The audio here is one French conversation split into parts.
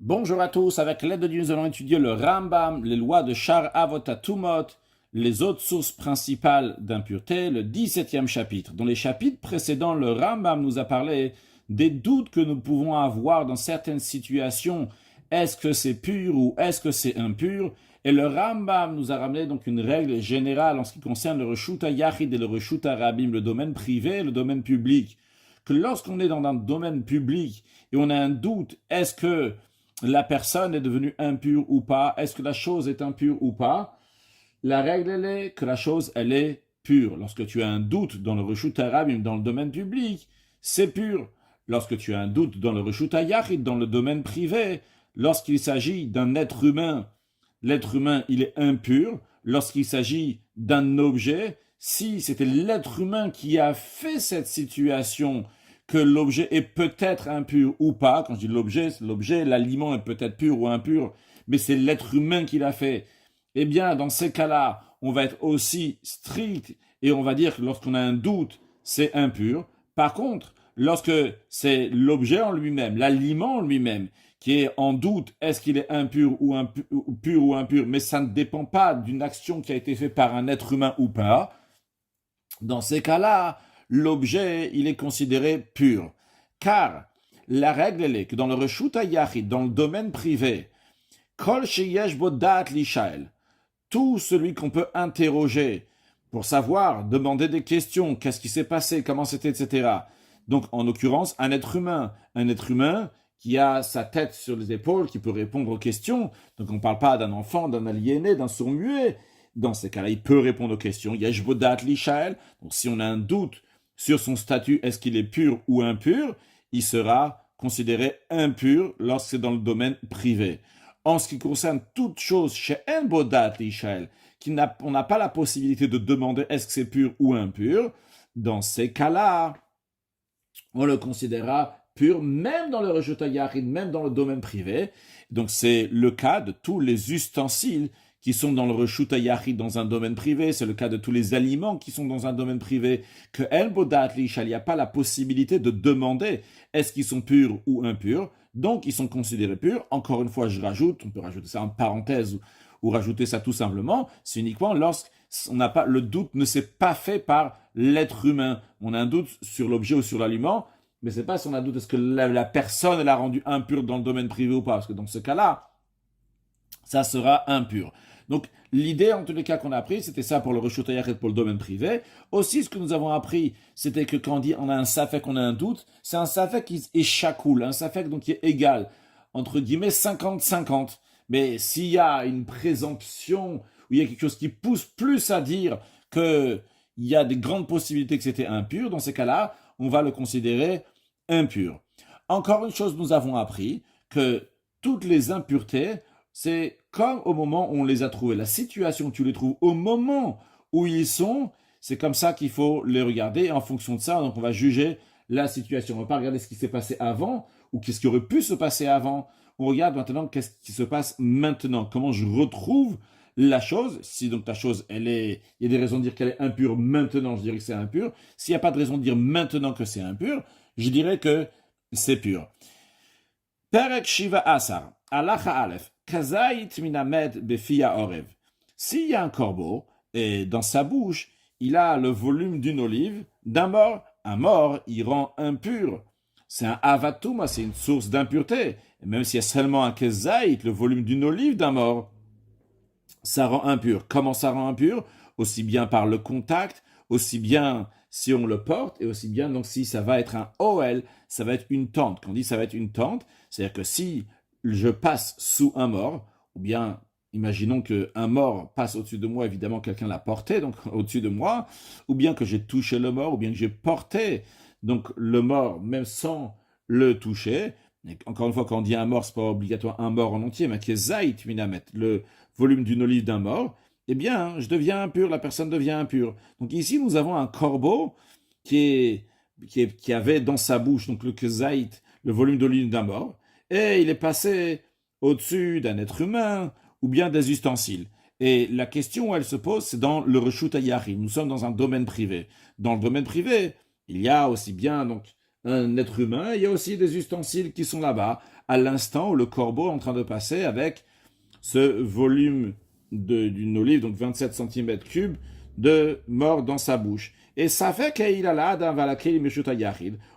Bonjour à tous, avec l'aide de Dieu, nous allons étudier le Rambam, les lois de Shar Avot HaTumot, les autres sources principales d'impureté, le 17e chapitre. Dans les chapitres précédents, le Rambam nous a parlé des doutes que nous pouvons avoir dans certaines situations. Est-ce que c'est pur ou est-ce que c'est impur? Et le Rambam nous a ramené donc une règle générale en ce qui concerne le Reshut HaYachid et le Reshut HaRabim, le domaine privé et le domaine public. Que lorsqu'on est dans un domaine public et on a un doute, est-ce que la personne est devenue impure ou pas, est-ce que la chose est impure ou pas, la règle elle est que la chose elle est pure. Lorsque tu as un doute dans le Reshut HaRabim, dans le domaine public, c'est pur. Lorsque tu as un doute dans le Reshut HaYachid, dans le domaine privé, lorsqu'il s'agit d'un être humain, l'être humain il est impur. Lorsqu'il s'agit d'un objet, si c'était l'être humain qui a fait cette situation, que l'objet est peut-être impur ou pas. Quand je dis l'objet, c'est l'objet, l'aliment est peut-être pur ou impur, mais c'est l'être humain qui l'a fait. Eh bien, dans ces cas-là, on va être aussi strict et on va dire que lorsqu'on a un doute, c'est impur. Par contre, lorsque c'est l'objet en lui-même, l'aliment en lui-même, qui est en doute, est-ce qu'il est impur ou pur ou impur, mais ça ne dépend pas d'une action qui a été faite par un être humain ou pas, dans ces cas-là, l'objet, il est considéré pur. Car la règle, elle est que dans le Reshut HaYachid, dans le domaine privé, Kol sheyesh bo da'at lishael, tout celui qu'on peut interroger pour savoir, demander des questions, qu'est-ce qui s'est passé, comment c'était, etc. Donc, en l'occurrence, un être humain qui a sa tête sur les épaules, qui peut répondre aux questions. Donc, on ne parle pas d'un enfant, d'un aliéné, d'un sourd-muet. Dans ces cas-là, il peut répondre aux questions. Yesh bo da'at lishael. Donc, si on a un doute sur son statut, est-ce qu'il est pur ou impur, il sera considéré impur lorsque c'est dans le domaine privé. En ce qui concerne toute chose chez En bo da'at lishael, on n'a pas la possibilité de demander est-ce que c'est pur ou impur, dans ces cas-là, on le considérera pur, même dans le Reshut HaYachid, même dans le domaine privé. Donc c'est le cas de tous les ustensiles qui sont dans le Reshut HaYachid dans un domaine privé, c'est le cas de tous les aliments qui sont dans un domaine privé, que El Bodat Lishal, il n'y a pas la possibilité de demander est-ce qu'ils sont purs ou impurs, donc ils sont considérés purs. Encore une fois, je rajoute, on peut rajouter ça en parenthèse ou rajouter ça tout simplement, c'est uniquement lorsqu'on n'a pas, le doute ne s'est pas fait par l'être humain. On a un doute sur l'objet ou sur l'aliment, mais c'est pas si on a un doute est-ce que la personne l'a rendu impur dans le domaine privé ou pas, parce que dans ce cas-là, ça sera impur. Donc, l'idée, en tous les cas, qu'on a appris, c'était ça pour le Reshut HaYachid, pour le domaine privé. Aussi, ce que nous avons appris, c'était que quand on dit on a un safek, on a un doute, c'est un safek qui est chakoul, un safek donc qui est égal, entre guillemets 50-50. Mais s'il y a une présomption, ou il y a quelque chose qui pousse plus à dire qu'il y a des grandes possibilités que c'était impur, dans ces cas-là, on va le considérer impur. Encore une chose, nous avons appris que toutes les impuretés, c'est comme au moment où on les a trouvés. La situation, tu les trouves au moment où ils sont, c'est comme ça qu'il faut les regarder. Et en fonction de ça, donc on va juger la situation. On ne va pas regarder ce qui s'est passé avant ou qu'est-ce qui aurait pu se passer avant. On regarde maintenant qu'est-ce qui se passe maintenant. Comment je retrouve la chose. Si donc ta chose, il y a des raisons de dire qu'elle est impure maintenant, je dirais que c'est impur. S'il n'y a pas de raison de dire maintenant que c'est impur, je dirais que c'est pur. Perek Shiva Asar, Alacha Aleph, Kazait minamed befia orev. S'il y a un corbeau, et dans sa bouche, il a le volume d'une olive, d'un mort, un mort, il rend impur. C'est un avatouma, c'est une source d'impureté. Et même s'il y a seulement un kezait, le volume d'une olive d'un mort, ça rend impur. Comment ça rend impur? Aussi bien par le contact, aussi bien si on le porte, et aussi bien donc si ça va être un OL, ça va être une tente. Quand on dit ça va être une tente, c'est-à-dire que si je passe sous un mort, ou bien imaginons qu'un mort passe au-dessus de moi, évidemment quelqu'un l'a porté, donc au-dessus de moi, ou bien que j'ai touché le mort, ou bien que j'ai porté donc le mort même sans le toucher. Et encore une fois, quand on dit un mort, c'est pas obligatoire un mort en entier, mais qui est zaït minamet, le volume d'une olive d'un mort, eh bien, je deviens impur, la personne devient impure. Donc ici, nous avons un corbeau qui avait dans sa bouche, donc le kezaït, le volume d'olive d'un mort, et il est passé au-dessus d'un être humain ou bien des ustensiles. Et la question où elle se pose, c'est dans le Reshut HaYachid. Nous sommes dans un domaine privé. Dans le domaine privé, il y a aussi bien donc un être humain, il y a aussi des ustensiles qui sont là-bas, à l'instant où le corbeau est en train de passer avec ce volume d'une olive, donc 27 cm3, de mort dans sa bouche. Et ça fait qu'il a là,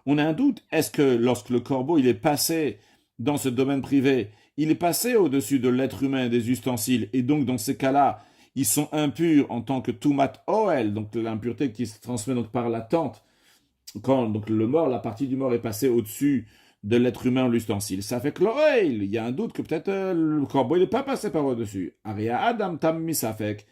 on a un doute, est-ce que lorsque le corbeau il est passé dans ce domaine privé, il est passé au-dessus de l'être humain et des ustensiles, et donc dans ces cas-là, ils sont impurs en tant que tumat oel, donc l'impureté qui se transmet donc par l'attente, quand donc le mort, la partie du mort est passée au-dessus de l'être humain ou l'ustensile. Ça fait que l'oreille, il y a un doute que peut-être le corbeau n'est pas passé par au-dessus. Aria Adam Tam Misafek.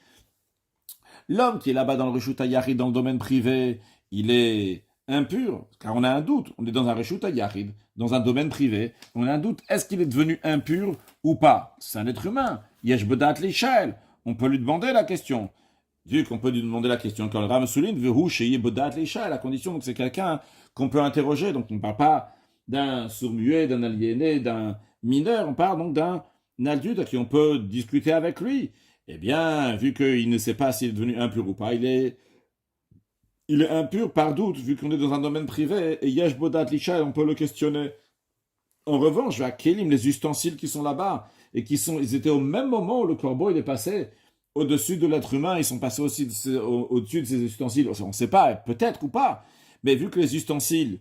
L'homme qui est là-bas dans le Reshut Yahid, dans le domaine privé, il est impur, car on a un doute. On est dans un Reshut Yahid, dans un domaine privé. On a un doute, est-ce qu'il est devenu impur ou pas? C'est un être humain. Yesh Bedat Lishael. On peut lui demander la question. Vu qu'on peut lui demander la question, quand le Ram souligne, la condition, donc c'est quelqu'un qu'on peut interroger, donc on ne parle pas d'un sourd-muet, d'un aliéné, d'un mineur, on parle donc d'un adulte à qui on peut discuter avec lui. Eh bien, vu qu'il ne sait pas s'il est devenu impur ou pas, il est impur par doute, vu qu'on est dans un domaine privé, et Yesh Bodat Lisha, on peut le questionner. En revanche, à Kélim, les ustensiles qui sont là-bas, et ils étaient au même moment où le corbeau il est passé au-dessus de l'être humain, ils sont passés aussi au-dessus de ces ustensiles. On ne sait pas, peut-être ou pas, mais vu que les ustensiles,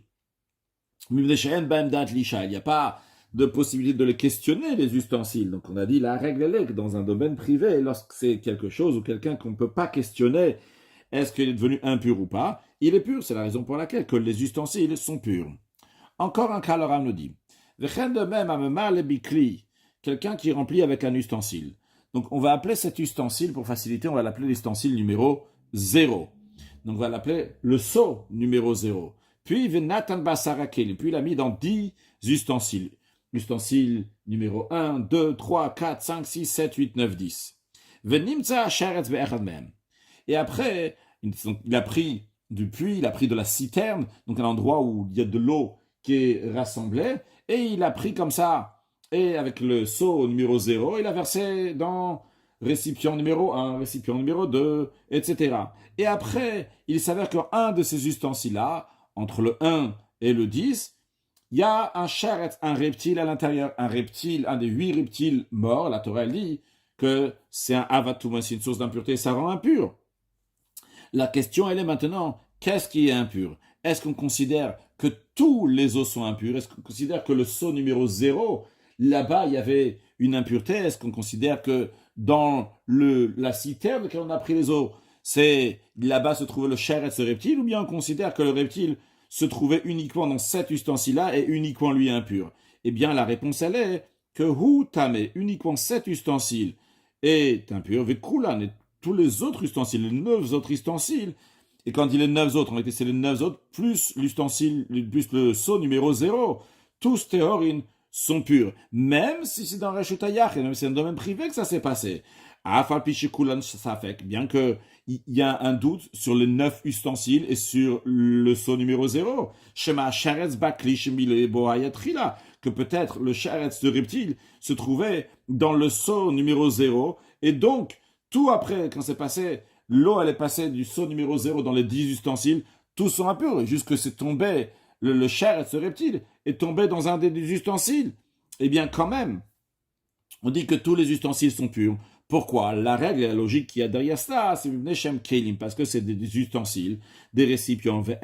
il n'y a pas de possibilité de les questionner, les ustensiles. Donc on a dit, la règle est que dans un domaine privé, lorsque c'est quelque chose ou quelqu'un qu'on ne peut pas questionner, est-ce qu'il est devenu impur ou pas, il est pur. C'est la raison pour laquelle que les ustensiles sont purs. Encore un cas, le Ram nous dit, de même, quelqu'un qui remplit avec un ustensile. Donc, on va appeler cet ustensile, pour faciliter, on va l'appeler l'ustensile numéro 0. Donc, on va l'appeler le seau numéro 0. Puis, Venatan Basarakel. Puis, il a mis dans 10 ustensiles. Ustensile numéro 1, 2, 3, 4, 5, 6, 7, 8, 9, 10. Venimtza Sheretz Be'echad. Et après, il a pris du puits, il a pris de la citerne, donc un endroit où il y a de l'eau qui est rassemblée, et il a pris comme ça, et avec le seau numéro 0, il a versé dans récipient numéro 1, récipient numéro 2, etc. Et après, il s'avère qu'un de ces ustensiles-là, entre le 1 et le 10, il y a un sheretz, un reptile à l'intérieur, un reptile, un des 8 reptiles morts. La Torah dit que c'est un avatoum, c'est une source d'impureté, ça rend impur. La question, elle est maintenant, qu'est-ce qui est impur? Est-ce qu'on considère que tous les os sont impurs? Est-ce qu'on considère que le seau numéro 0, là-bas, il y avait une impureté? Est-ce qu'on considère que dans la citerne laquelle on a pris les os, là-bas se trouvait le sheretz, ce reptile? Ou bien on considère que le reptile se trouvait uniquement dans cet ustensile-là et uniquement lui impur? Eh bien, la réponse, elle est que hu tamé, uniquement cet ustensile est impur, vekoulan, et tous les autres ustensiles, les 9 autres ustensiles, et quand il dit les 9 autres, en réalité c'est les 9 autres, plus l'ustensile, plus le seau numéro 0, tous théorines sont purs, même si c'est dans Reshut Yahid, même si c'est un domaine privé que ça s'est passé. Bien qu'il y a un doute sur les 9 ustensiles et sur le seau numéro 0. Que peut-être le sheretz de reptile se trouvait dans le seau numéro 0, et donc, tout après, quand c'est passé, l'eau elle est passée du seau numéro 0 dans les 10 ustensiles, tous sont impurs, jusque c'est tombé, le sheretz, ce reptile, est tombé dans un des ustensiles. Eh bien, quand même, on dit que tous les ustensiles sont purs. Pourquoi? La règle et la logique qu'il y a derrière ça, c'est Neshem Kelim, parce que c'est des ustensiles, des récipients, et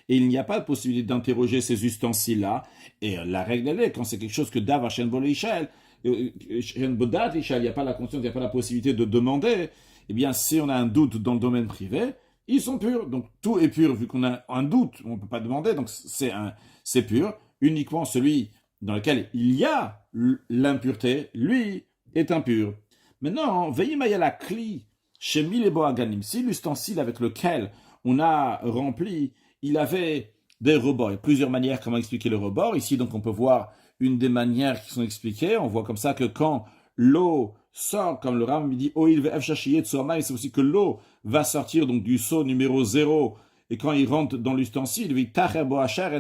il n'y a pas de possibilité d'interroger ces ustensiles-là. Et la règle, elle est, quand c'est quelque chose que Dav Hashem Volishel, il n'y a pas la conscience, il n'y a pas la possibilité de demander, eh bien, si on a un doute dans le domaine privé, ils sont purs. Donc, tout est pur, vu qu'on a un doute, on ne peut pas demander, donc c'est pur. Uniquement celui dans lequel il y a l'impureté, lui, est impur. Maintenant, veillez la cli chez Milebo Aganim. Si l'ustensile avec lequel on a rempli, il avait des rebords. Il y a plusieurs manières comment expliquer le rebord. Ici, donc, on peut voir une des manières qui sont expliquées. On voit comme ça que quand l'eau sort, comme le Ram dit, c'est aussi que l'eau va sortir donc du seau numéro 0. Et quand il rentre dans l'ustensile,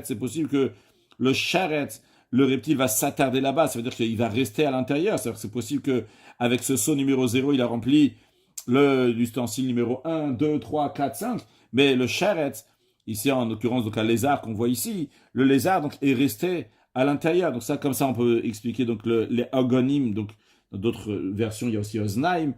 c'est possible que le sheretz, le reptile va s'attarder là-bas, ça veut dire qu'il va rester à l'intérieur. C'est possible qu'avec ce seau numéro 0, il a rempli l'ustensile numéro 1, 2, 3, 4, 5, mais le sheretz, ici en l'occurrence donc un lézard qu'on voit ici, le lézard donc est resté à l'intérieur. Donc ça, comme ça, on peut expliquer donc les ogonymes. Donc dans d'autres versions, il y a aussi oznaim.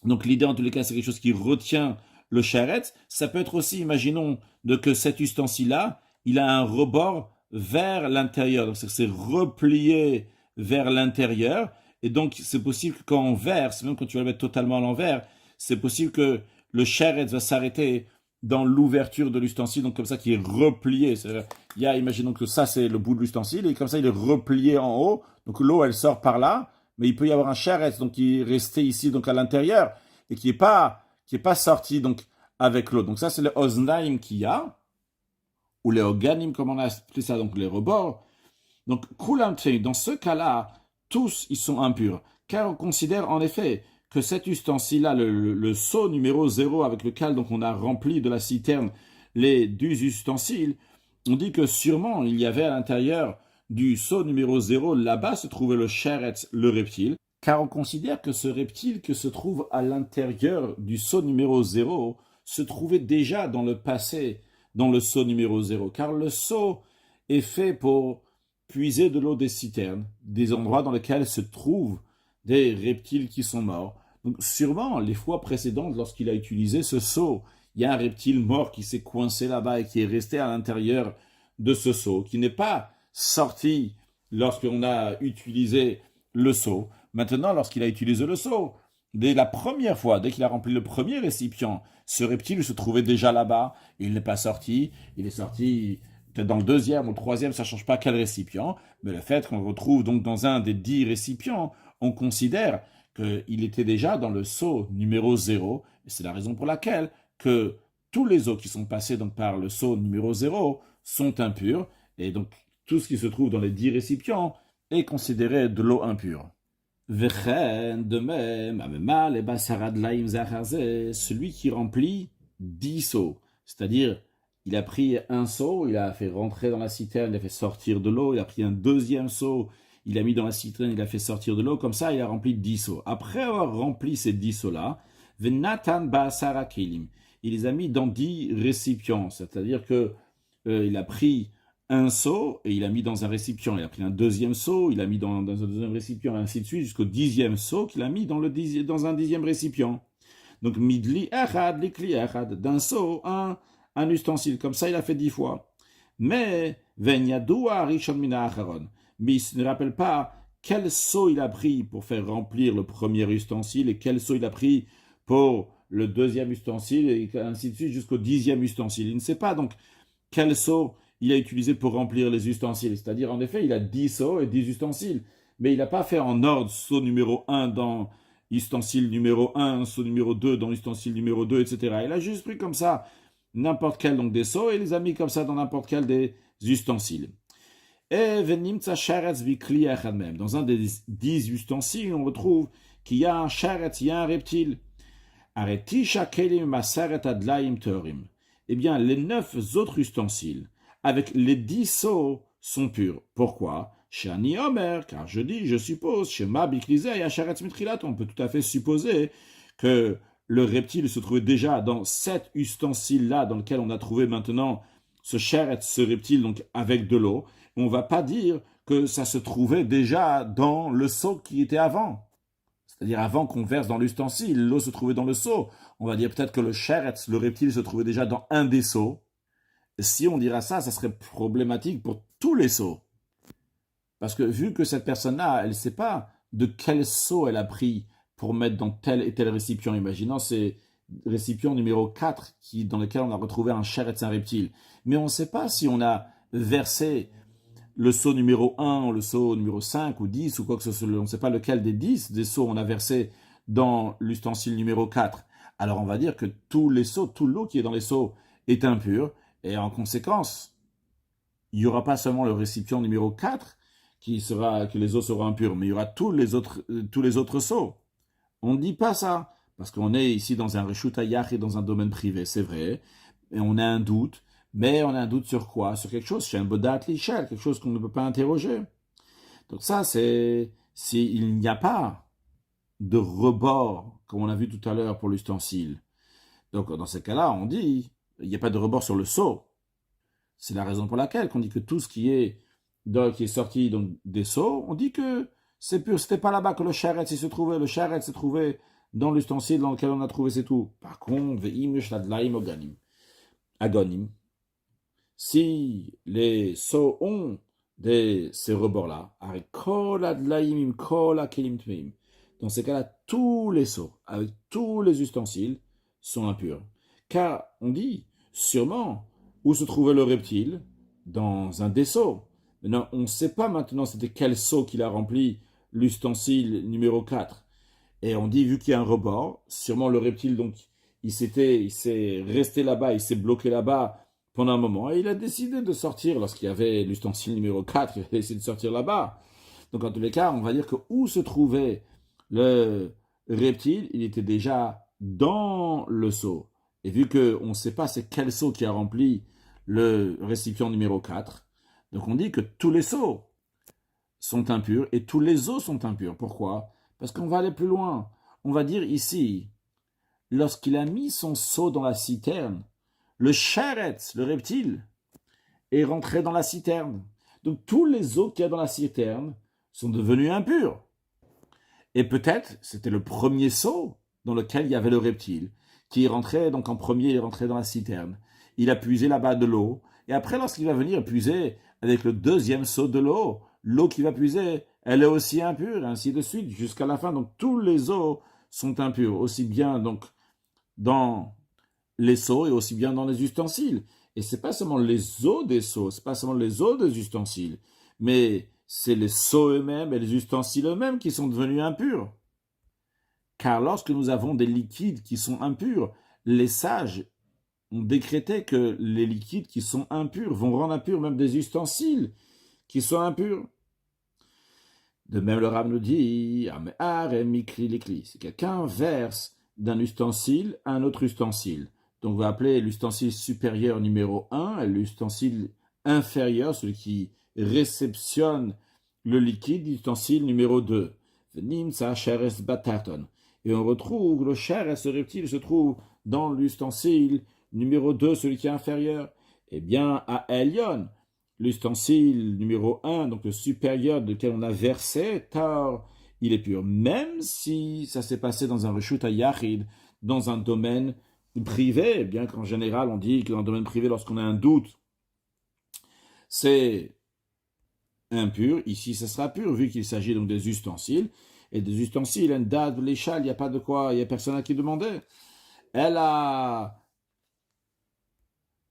Donc l'idée en tous les cas, c'est quelque chose qui retient le charetz. Ça peut être aussi, imaginons, que cet ustensile-là, il a un rebord vers l'intérieur. Donc c'est replié vers l'intérieur. Et donc c'est possible que quand on verse, même quand tu vas le mettre totalement à l'envers, c'est possible que le charetz va s'arrêter dans l'ouverture de l'ustensile, donc comme ça qui est replié. Il y a, imaginons que ça c'est le bout de l'ustensile, et comme ça il est replié en haut, donc l'eau elle sort par là, mais il peut y avoir un charetz donc qui est resté ici donc à l'intérieur et qui est pas sorti donc avec l'eau. Donc ça c'est le oznaim qu'il y a, ou les oganim comme on a appelé ça, donc les rebords. Donc kulam tseim, dans ce cas-là, tous ils sont impurs, car on considère en effet que cet ustensile-là, le seau numéro 0 avec lequel donc on a rempli de la citerne les 12 ustensiles, on dit que sûrement il y avait à l'intérieur du seau numéro 0, là-bas se trouvait le charetz, le reptile, car on considère que ce reptile que se trouve à l'intérieur du seau numéro 0 se trouvait déjà dans le passé, dans le seau numéro 0, car le seau est fait pour puiser de l'eau des citernes, des endroits dans lesquels se trouvent des reptiles qui sont morts. Donc sûrement, les fois précédentes, lorsqu'il a utilisé ce seau, il y a un reptile mort qui s'est coincé là-bas et qui est resté à l'intérieur de ce seau, qui n'est pas sorti lorsqu'on a utilisé le seau. Maintenant, lorsqu'il a utilisé le seau, dès la première fois, dès qu'il a rempli le premier récipient, ce reptile se trouvait déjà là-bas, il n'est pas sorti, il est sorti peut-être dans le deuxième ou le troisième, ça ne change pas quel récipient, mais le fait qu'on retrouve donc dans un des 10 récipients, on considère qu'il était déjà dans le seau numéro 0, et c'est la raison pour laquelle que tous les eaux qui sont passés donc par le seau numéro 0 sont impures, et donc tout ce qui se trouve dans les 10 récipients est considéré de l'eau impure. De même, celui qui remplit 10 seaux, c'est-à-dire il a pris un seau, il a fait rentrer dans la citerne, il a fait sortir de l'eau, il a pris un deuxième seau, il a mis dans la citerne, il a fait sortir de l'eau, comme ça il a rempli 10 seaux. Après avoir rempli ces 10 seaux-là, Venatan Ba'asara Kelim, il les a mis dans 10 récipients, c'est-à-dire que il a pris un seau et il a mis dans un récipient, il a pris un deuxième seau, il a mis dans un deuxième récipient, et ainsi de suite, jusqu'au 10e seau qu'il a mis dans un 10e récipient. Donc, midli echad, likli echad, d'un seau, un ustensile, comme ça il a fait 10 fois. Mais, venyadua rishon mina acharon, mais il ne rappelle pas quel seau il a pris pour faire remplir le premier ustensile et quel seau il a pris pour le deuxième ustensile et ainsi de suite jusqu'au 10e ustensile. Il ne sait pas donc quel seau il a utilisé pour remplir les ustensiles. C'est-à-dire, en effet, il a 10 seaux et 10 ustensiles. Mais il n'a pas fait en ordre seau numéro 1 dans ustensile numéro 1, seau numéro 2 dans ustensile numéro 2, etc. Il a juste pris comme ça n'importe quel donc des seaux et les a mis comme ça dans n'importe quel des ustensiles. Et venimtsa sharetz vikli echad même. Dans un des 10 ustensiles, on retrouve qu'il y a un sharetz, il y a un reptile. Aretisha kelim maseret adlaim teorim. Eh bien, les 9 autres ustensiles, avec les 10 seaux, sont purs. Pourquoi? Chez Ani Omer, car je dis, je suppose, chez Ma Biklize et Sharetz Mitrilat, on peut tout à fait supposer que le reptile se trouvait déjà dans cet ustensile-là, dans lequel on a trouvé maintenant ce sharetz, ce reptile, donc avec de l'eau. On ne va pas dire que ça se trouvait déjà dans le seau qui était avant. C'est-à-dire avant qu'on verse dans l'ustensile, l'eau se trouvait dans le seau. On va dire peut-être que le sharetz, le reptile, se trouvait déjà dans un des seaux. Si on dira ça, ça serait problématique pour tous les seaux. Parce que vu que cette personne-là, elle ne sait pas de quel seau elle a pris pour mettre dans tel et tel récipient. Imaginons c'est récipient numéro 4 dans lequel on a retrouvé un sharetz, un reptile. Mais on ne sait pas si on a versé le seau numéro 1, le seau numéro 5 ou 10 ou quoi que ce soit. On ne sait pas lequel des 10 des seaux on a versé dans l'ustensile numéro 4. Alors on va dire que tous les seaux, toute l'eau qui est dans les seaux est impure. Et en conséquence, il n'y aura pas seulement le récipient numéro 4 que les eaux seront impures, mais il y aura tous les autres seaux. On ne dit pas ça, parce qu'on est ici dans un reshut hayach et dans un domaine privé, c'est vrai, et on a un doute, mais on a un doute sur quoi? Sur quelque chose, chez un bodat lichel, quelque chose qu'on ne peut pas interroger. Donc ça, c'est s'il n'y a pas de rebord, comme on a vu tout à l'heure pour l'ustensile. Donc dans ce cas-là, on dit il n'y a pas de rebord sur le seau. C'est la raison pour laquelle on dit que tout ce qui est sorti donc, des seaux, on dit que c'est pur. C'était pas là-bas que le charetz se trouvait. Le charetz se trouvait dans l'ustensile dans lequel on a trouvé, c'est tout. Par contre, agonim, si les seaux ont ces rebords-là, dans ces cas-là, tous les seaux, avec tous les ustensiles, sont impurs. Car on dit, sûrement, où se trouvait le reptile? Dans un des seaux. Maintenant, on ne sait pas maintenant c'était quel seau qu'il a rempli, l'ustensile numéro 4. Et on dit, vu qu'il y a un rebord, sûrement le reptile, donc, il s'est resté là-bas, il s'est bloqué là-bas pendant un moment, et il a décidé de sortir, lorsqu'il y avait l'ustensile numéro 4, il a décidé de sortir là-bas. Donc, en tous les cas, on va dire que où se trouvait le reptile, il était déjà dans le seau. Et vu qu'on ne sait pas c'est quel seau qui a rempli le récipient numéro 4, donc on dit que tous les seaux sont impurs et tous les eaux sont impurs. Pourquoi? Parce qu'on va aller plus loin. On va dire ici, lorsqu'il a mis son seau dans la citerne, le charetz, le reptile, est rentré dans la citerne. Donc tous les eaux qu'il y a dans la citerne sont devenus impurs. Et peut-être c'était le premier seau dans lequel il y avait le reptile, qui est rentré, donc en premier, il est rentré dans la citerne. Il a puisé là-bas de l'eau, et après lorsqu'il va venir puiser avec le deuxième seau de l'eau qu'il va puiser, elle est aussi impure, et ainsi de suite, jusqu'à la fin. Donc tous les eaux sont impures, aussi bien donc dans les seaux et aussi bien dans les ustensiles. Et c'est pas seulement les eaux des seaux, c'est pas seulement les eaux des ustensiles, mais c'est les seaux eux-mêmes et les ustensiles eux-mêmes qui sont devenus impurs. Car lorsque nous avons des liquides qui sont impurs, les sages ont décrété que les liquides qui sont impurs vont rendre impurs même des ustensiles qui sont impurs. De même, le Rav nous dit, si quelqu'un verse d'un ustensile à un autre ustensile, donc on va appeler l'ustensile supérieur numéro 1 et l'ustensile inférieur, celui qui réceptionne le liquide, l'ustensile numéro 2. Et on retrouve le chair et ce reptile se trouve dans l'ustensile numéro 2, celui qui est inférieur. Eh bien, à Elion, l'ustensile numéro 1, donc le supérieur lequel on a versé, tar, il est pur. Même si ça s'est passé dans un reshut à Yachid, dans un domaine privé, bien qu'en général on dit que dans le domaine privé, lorsqu'on a un doute, c'est impur. Ici, ça sera pur, vu qu'il s'agit donc des ustensiles. Et des ustensiles, un dad, l'échal, il n'y a pas de quoi, il n'y a personne à qui demander. Elle a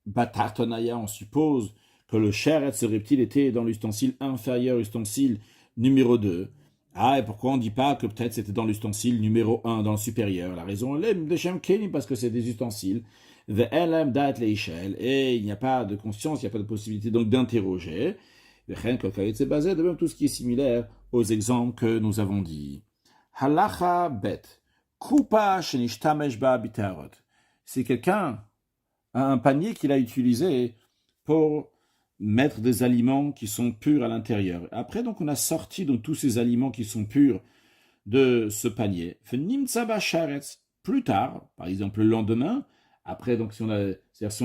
Batartonaya, on suppose que le chair ce reptile était dans l'ustensile inférieur, ustensile numéro 2. Ah, et pourquoi on ne dit pas que peut-être c'était dans l'ustensile numéro 1, dans le supérieur? La raison, parce que c'est des ustensiles. Et il n'y a pas de conscience, il n'y a pas de possibilité donc d'interroger. C'est basé de même tout ce qui est similaire aux exemples que nous avons dit. Halacha bet. Kupa shenishtamesh ba bitarot. C'est quelqu'un a un panier qu'il a utilisé pour mettre des aliments qui sont purs à l'intérieur. Après, donc, on a sorti donc, tous ces aliments qui sont purs de ce panier. Plus tard, par exemple le lendemain, après, donc, si on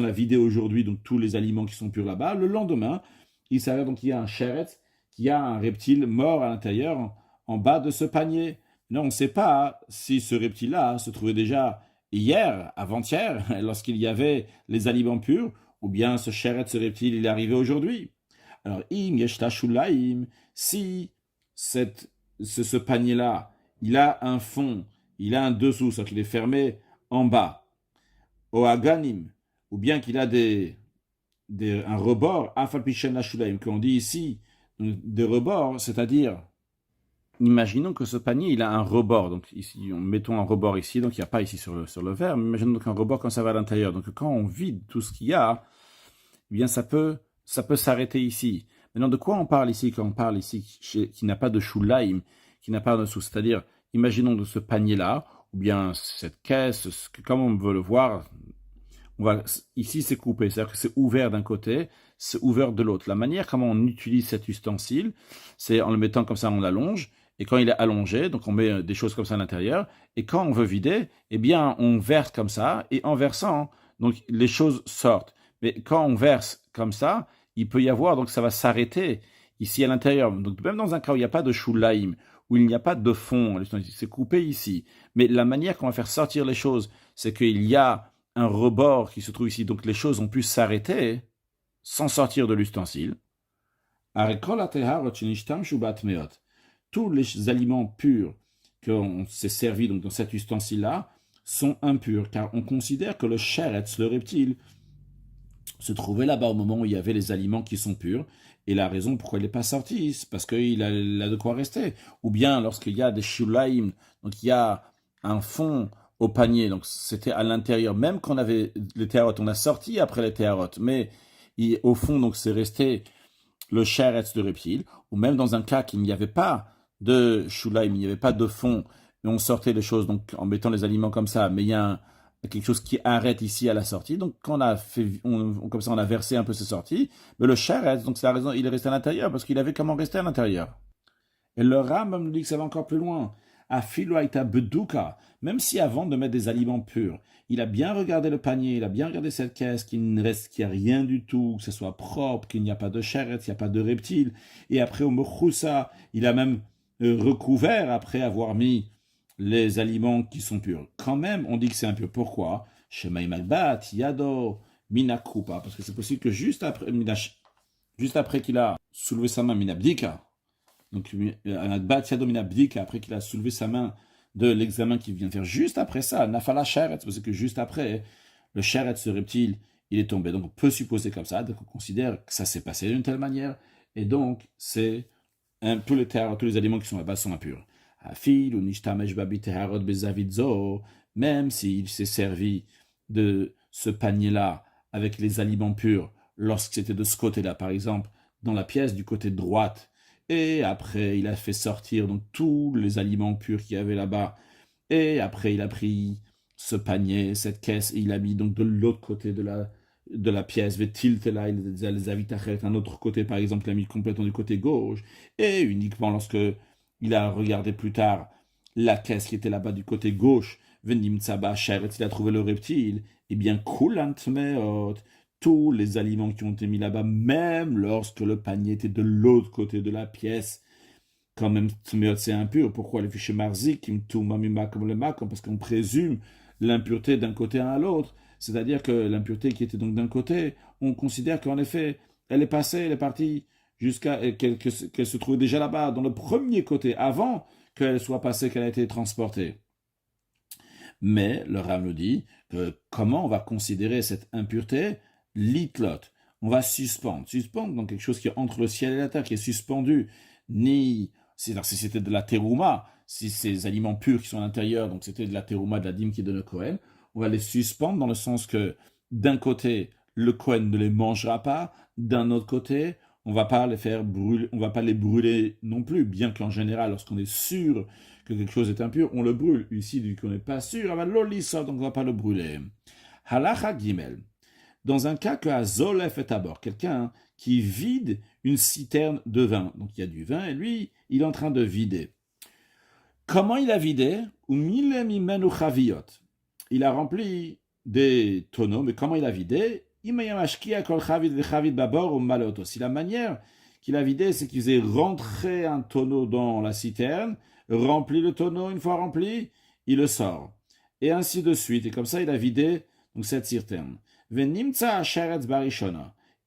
a vidé aujourd'hui donc, tous les aliments qui sont purs là-bas, le lendemain, il s'avère donc qu'il y a un charetz, qu'il y a un reptile mort à l'intérieur, en bas de ce panier. Non, on ne sait pas si ce reptile-là se trouvait déjà hier, avant-hier, lorsqu'il y avait les aliments purs, ou bien ce charetz, ce reptile, il est arrivé aujourd'hui. Alors, im yeshta shulaim, si ce panier-là, il a un fond, il a un dessous, c'est-à-dire qu'il est fermé en bas, au aganim, ou bien qu'il a un rebord, afalpichen la shulaim, qu'on dit ici, des rebords, c'est-à-dire, imaginons que ce panier, il a un rebord, donc ici, mettons un rebord ici, donc il n'y a pas ici sur le verre, mais imaginons donc un rebord quand ça va à l'intérieur, donc quand on vide tout ce qu'il y a, eh bien ça peut s'arrêter ici. Maintenant, de quoi on parle ici quand on parle ici qui n'a pas de shulaim, qui n'a pas de dessous, c'est-à-dire, imaginons de ce panier-là, ou bien cette caisse, comme on veut le voir, ici c'est coupé, c'est-à-dire que c'est ouvert d'un côté, c'est ouvert de l'autre. La manière comment on utilise cet ustensile, c'est en le mettant comme ça, on l'allonge, et quand il est allongé, donc on met des choses comme ça à l'intérieur, et quand on veut vider, eh bien on verse comme ça, et en versant, donc les choses sortent. Mais quand on verse comme ça, il peut y avoir, donc ça va s'arrêter ici à l'intérieur. Donc même dans un cas où il n'y a pas de shulaim, où il n'y a pas de fond, c'est coupé ici. Mais la manière qu'on va faire sortir les choses, c'est qu'il y a un rebord qui se trouve ici. Donc les choses ont pu s'arrêter sans sortir de l'ustensile. Tous les aliments purs qu'on s'est servi donc dans cet ustensile-là sont impurs, car on considère que le sheretz, le reptile, se trouvait là-bas au moment où il y avait les aliments qui sont purs, et la raison pourquoi il n'est pas sorti, c'est parce qu'il a de quoi rester. Ou bien lorsqu'il y a des shulaim, donc il y a un fond au panier, donc c'était à l'intérieur, même quand on avait les théarotes, on a sorti après les théarotes, mais au fond, donc c'est resté le sheretz de reptile, ou même dans un cas qu'il n'y avait pas de shulaim, il n'y avait pas de fond, et on sortait les choses donc en mettant les aliments comme ça, mais il y a quelque chose qui arrête ici à la sortie, donc quand on a fait, comme ça on a versé un peu ces sorties, mais le sheretz, donc c'est la raison, il est resté à l'intérieur, parce qu'il avait comment rester à l'intérieur. Et le Rambam nous dit que ça va encore plus loin. Afiloaita beduka, même si avant de mettre des aliments purs, il a bien regardé le panier, il a bien regardé cette caisse, qu'il ne reste, qu'il n'y a rien du tout, que ce soit propre, qu'il n'y a pas de sheretz, il n'y a pas de reptile. Et après au mechoussa, il a même recouvert après avoir mis les aliments qui sont purs. Quand même, on dit que c'est impur. Pourquoi? Shemaim albat, yado, minakupa, parce que c'est possible que juste après qu'il a soulevé sa main, minabdika, donc après qu'il a soulevé sa main de l'examen qu'il vient de faire, juste après ça, nafala sheretz, parce que juste après, le sheretz, ce reptile, il est tombé. Donc on peut supposer comme ça, donc on considère que ça s'est passé d'une telle manière, et donc c'est tous les aliments qui sont là-bas sont impurs. Afil ou nishtamesh babi teharot bezavidzo, même s'il s'est servi de ce panier-là avec les aliments purs, lorsque c'était de ce côté-là, par exemple, dans la pièce du côté droite, et après il a fait sortir donc tous les aliments purs qu'il y avait là-bas, et après il a pris ce panier, cette caisse, et il a mis donc de l'autre côté de la pièce, là, il les a vitacheret, un autre côté par exemple, il a mis complètement du côté gauche, et uniquement lorsque il a regardé plus tard la caisse qui était là-bas du côté gauche, venim tsaba sheret, il a trouvé le reptile, et bien kulant meot, tous les aliments qui ont été mis là-bas, même lorsque le panier était de l'autre côté de la pièce, quand même, c'est impur. Pourquoi les fichiers marzik, parce qu'on présume l'impureté d'un côté à l'autre. C'est-à-dire que l'impureté qui était donc d'un côté, on considère qu'en effet, elle est passée, elle est partie jusqu'à qu'elle se trouve déjà là-bas, dans le premier côté, avant qu'elle soit passée, qu'elle a été transportée. Mais le Rav nous dit que comment on va considérer cette impureté? L'itlot. On va suspendre. Suspendre donc quelque chose qui est entre le ciel et la terre, qui est suspendu. Si c'était de la terouma, si ces aliments purs qui sont à l'intérieur, donc c'était de la terouma, de la dîme qui est de le Kohen, on va les suspendre dans le sens que d'un côté, le Kohen ne les mangera pas, d'un autre côté, on va pas les faire brûler, on va pas les brûler non plus, bien qu'en général, lorsqu'on est sûr que quelque chose est impur, on le brûle. Ici, vu qu'on n'est pas sûr, donc on ne va pas le brûler. Halacha Gimel. Dans un cas que Azolef est à bord, quelqu'un qui vide une citerne de vin. Donc il y a du vin et lui, il est en train de vider. Comment il a vidé? Il a rempli des tonneaux, mais comment il a vidé? Si la manière qu'il a vidé, c'est qu'il faisait rentrer un tonneau dans la citerne, remplit le tonneau, une fois rempli, il le sort. Et ainsi de suite. Et comme ça, il a vidé donc, cette citerne.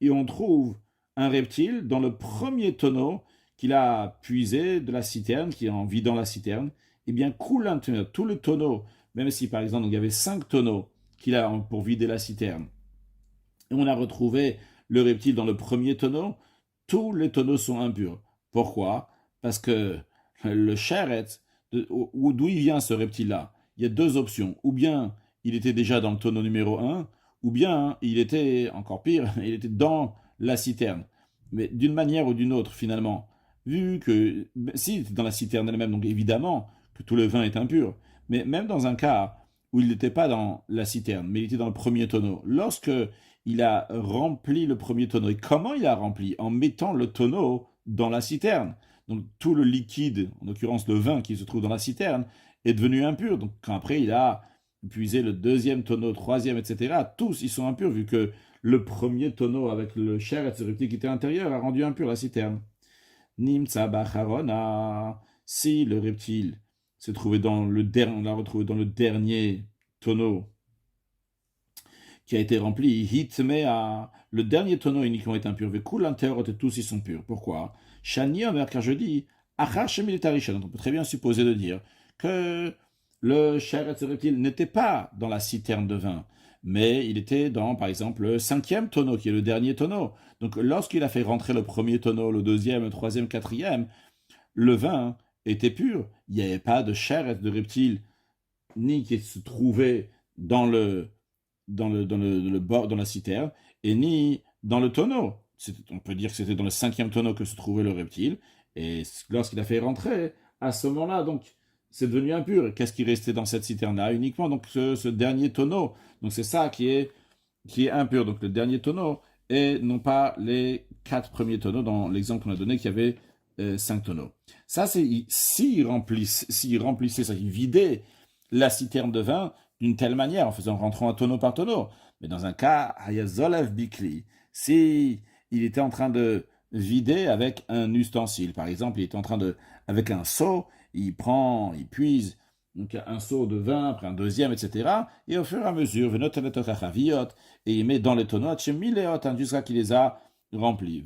Et on trouve un reptile dans le premier tonneau qu'il a puisé de la citerne, qui est en vidant la citerne. Eh bien, tout le tonneau, même si par exemple il y avait 5 tonneaux qu'il a pour vider la citerne, et on a retrouvé le reptile dans le premier tonneau, tous les tonneaux sont impurs. Pourquoi? Parce que le sheretz, d'où il vient ce reptile-là, il y a deux options. Ou bien il était déjà dans le tonneau numéro 1, ou bien il était, encore pire, il était dans la citerne. Mais d'une manière ou d'une autre, finalement, vu que, s'il était dans la citerne elle-même, donc évidemment que tout le vin est impur, mais même dans un cas où il n'était pas dans la citerne, mais il était dans le premier tonneau, lorsque il a rempli le premier tonneau, et comment il a rempli? En mettant le tonneau dans la citerne. Donc tout le liquide, en l'occurrence le vin qui se trouve dans la citerne, est devenu impur. Donc quand après il a puiser le deuxième tonneau, troisième, etc., tous ils sont impurs vu que le premier tonneau avec le sheretz, le reptile qui était à l'intérieur, a rendu impur la citerne. Nimtsa bacharona, si le reptile se trouvait on l'a retrouvé dans le dernier tonneau qui a été rempli, hitmea, le dernier tonneau uniquement est impur, vekulanteorot et tous ils sont purs. Pourquoi? Shani Omer, car je dis, achar shemilitarishan, on peut très bien supposer de dire que le sheretz reptile n'était pas dans la citerne de vin, mais il était dans, par exemple, le cinquième tonneau, qui est le dernier tonneau. Donc lorsqu'il a fait rentrer le premier tonneau, le deuxième, le troisième, quatrième, le vin était pur. Il n'y avait pas de sheretz de reptile, ni qui se trouvait dans la citerne, et ni dans le tonneau. On peut dire que c'était dans le cinquième tonneau que se trouvait le reptile, et lorsqu'il a fait rentrer, à ce moment-là, donc, c'est devenu impur. Qu'est-ce qui restait dans cette citerne-là? Uniquement donc ce dernier tonneau. Donc c'est ça qui est impur. Donc le dernier tonneau, et non pas les 4 premiers tonneaux dans l'exemple qu'on a donné, qui avait 5 tonneaux. Ça, c'est s'il remplissait, ça, il vidait la citerne de vin d'une telle manière, en faisant rentrant un tonneau par tonneau. Mais dans un cas, Hayazolev Bikli, si il était en train de vider avec un ustensile, par exemple, il était en train avec un seau, il puise donc un seau de vin, après un deuxième, etc. Et au fur et à mesure, et il met dans les tonneaux, jusqu'à qu'il les a remplis.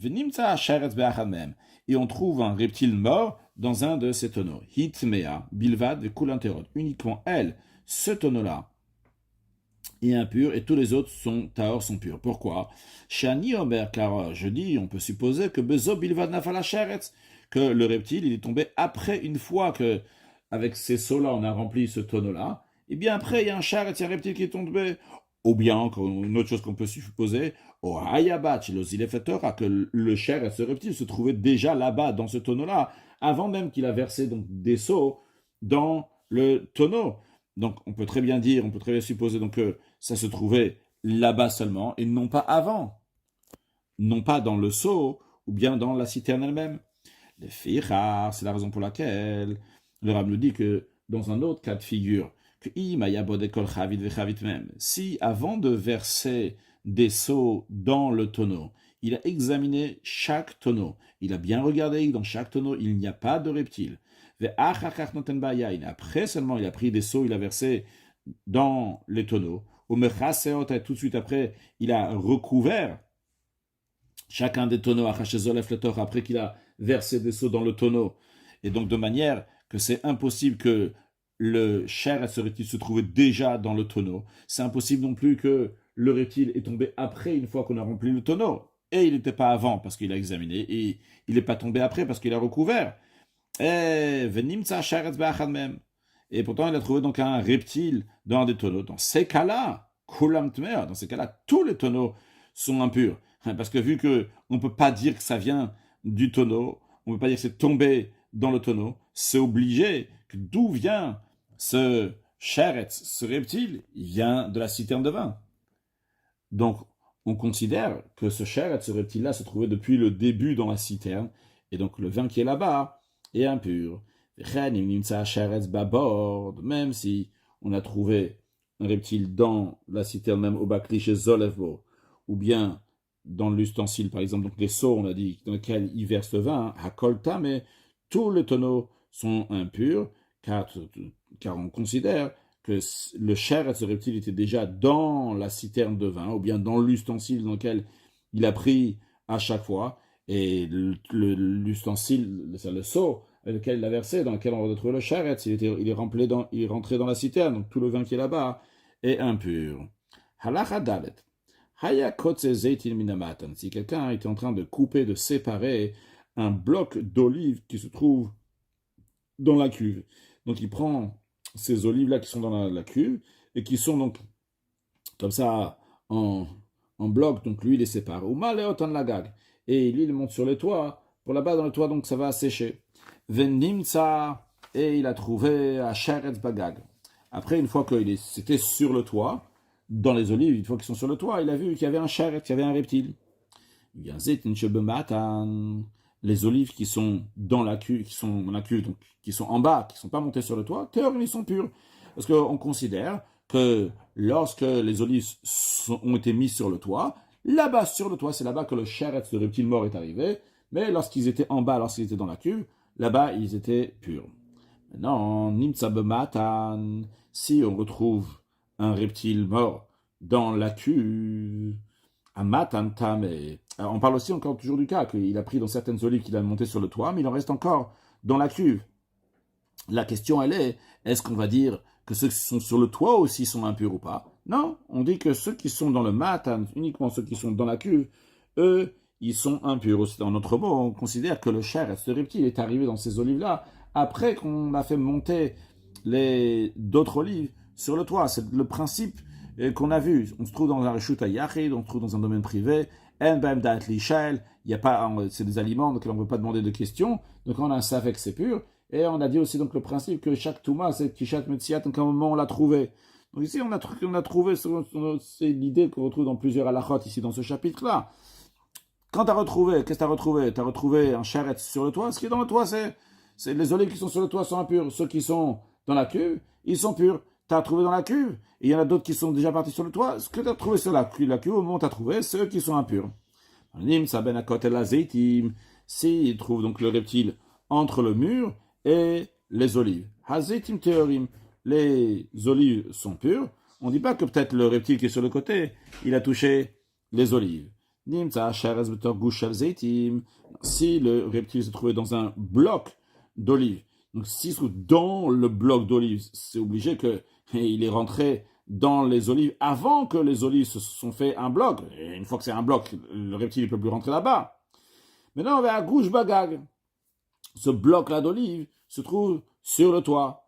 Et on trouve un reptile mort dans un de ces tonneaux. Hitmea, bilvad, kulanterot. Uniquement elle, ce tonneau-là, est impur et tous les autres sont purs. Pourquoi? Shani Omer, car je dis, on peut supposer que Bezo bilvad nafala sheretz, que le reptile, il est tombé après, une fois que, avec ces seaux-là, on a rempli ce tonneau-là, et bien après, il y a un sheretz, il y a un reptile qui est tombé. Ou bien, une autre chose qu'on peut supposer, au hayabat, que le sheretz, ce reptile, se trouvait déjà là-bas, dans ce tonneau-là, avant même qu'il a versé donc, des seaux dans le tonneau. Donc, on peut très bien supposer donc, que ça se trouvait là-bas seulement, et non pas avant. Non pas dans le seau, ou bien dans la citerne elle-même. Les filles rares, c'est la raison pour laquelle le Rav nous dit que dans un autre cas de figure, que si avant de verser des seaux dans le tonneau, il a examiné chaque tonneau, il a bien regardé que dans chaque tonneau il n'y a pas de reptile. Après seulement il a pris des seaux, il a versé dans les tonneaux. Tout de suite après, il a recouvert chacun des tonneaux après qu'il a versé des seaux dans le tonneau. Et donc de manière que c'est impossible que le sheretz reptile se trouvait déjà dans le tonneau. C'est impossible non plus que le reptile est tombé après une fois qu'on a rempli le tonneau. Et il n'était pas avant parce qu'il a examiné. Et il n'est pas tombé après parce qu'il a recouvert. Et pourtant il a trouvé donc un reptile dans des tonneaux. Dans ces cas-là, tous les tonneaux sont impurs. Parce que vu qu'on ne peut pas dire que ça vient du tonneau, on ne peut pas dire que c'est tombé dans le tonneau, c'est obligé que d'où vient ce sheretz, ce reptile, il vient de la citerne de vin. Donc, on considère que ce sheretz, ce reptile-là, se trouvait depuis le début dans la citerne, et donc le vin qui est là-bas est impur. Même si on a trouvé un reptile dans la citerne, même au Bakli chez Zolevbo, ou bien dans l'ustensile, par exemple, donc les seaux, on a dit, dans lesquels il verse le vin, Hakolta, mais tous les tonneaux sont impurs, car on considère que le sheretz, ce reptile, était déjà dans la citerne de vin, ou bien dans l'ustensile dans lequel il a pris à chaque fois, et l'ustensile, le seau avec lequel il a versé, dans lequel on retrouve le sheretz, il est rentré dans la citerne, donc tout le vin qui est là-bas est impur. Halacha dalet. Si quelqu'un est en train de couper, de séparer un bloc d'olives qui se trouve dans la cuve, donc il prend ces olives-là qui sont dans la cuve et qui sont donc comme ça en bloc, donc lui il les sépare. Et lui il monte sur les toits, pour là-bas dans le toit, donc ça va sécher. Et il a trouvé à Sheretz Bagag. Après, une fois c'était sur le toit, dans les olives, une fois qu'ils sont sur le toit, il a vu qu'il y avait un sheretz, qu'il y avait un reptile. Les olives qui sont dans la cuve, donc qui sont en bas, qui ne sont pas montées sur le toit, théoriquement, ils sont purs. Parce qu'on considère que lorsque les olives ont été mises sur le toit, là-bas sur le toit, c'est là-bas que le sheretz, le reptile mort, est arrivé, mais lorsqu'ils étaient en bas, lorsqu'ils étaient dans la cuve, là-bas, ils étaient purs. Maintenant, nimtza bematan, si on retrouve un reptile mort dans la cuve, un matan tameh. Alors, on parle aussi encore toujours du cas qu'il a pris dans certaines olives qu'il a montées sur le toit, mais il en reste encore dans la cuve. La question, elle est-ce qu'on va dire que ceux qui sont sur le toit aussi sont impurs ou pas? Non, on dit que ceux qui sont dans le matan, uniquement ceux qui sont dans la cuve, eux, ils sont impurs. En autre mot, on considère que le ce reptile, est arrivé dans ces olives-là après qu'on a fait monter d'autres olives sur le toit. C'est le principe qu'on a vu. On se trouve dans un reshut yachid, on se trouve dans un domaine privé. Il y a pas, c'est des aliments donc on ne peut pas demander de questions. Donc on a un safek, c'est pur. Et on a dit aussi donc le principe que chaque touma, c'est kishat metziat, donc à un moment on l'a trouvé. Donc ici on a trouvé, c'est l'idée qu'on retrouve dans plusieurs halachot ici dans ce chapitre-là. Quand tu as retrouvé, qu'est-ce que tu as retrouvé? Tu as retrouvé un charet sur le toit. Ce qui est dans le toit, c'est les olives qui sont sur le toit sont impurs. Ceux qui sont dans la cuve, ils sont purs. Tu as trouvé dans la cuve, et il y en a d'autres qui sont déjà partis sur le toit. Ce que tu as trouvé sur la cuve, au moment où tu as trouvé, ceux qui sont impurs. S'il trouve donc le reptile entre le mur et les olives. Hazetim teorim, les olives sont pures. On ne dit pas que peut-être le reptile qui est sur le côté, il a touché les olives. Si le reptile se trouvait dans un bloc d'olives, donc s'il se trouve dans le bloc d'olives, c'est obligé qu'il est rentré dans les olives avant que les olives se sont fait un bloc. Et une fois que c'est un bloc, le reptile ne peut plus rentrer là-bas. Maintenant, on va à Gouche Bagag. Ce bloc-là d'olives se trouve sur le toit.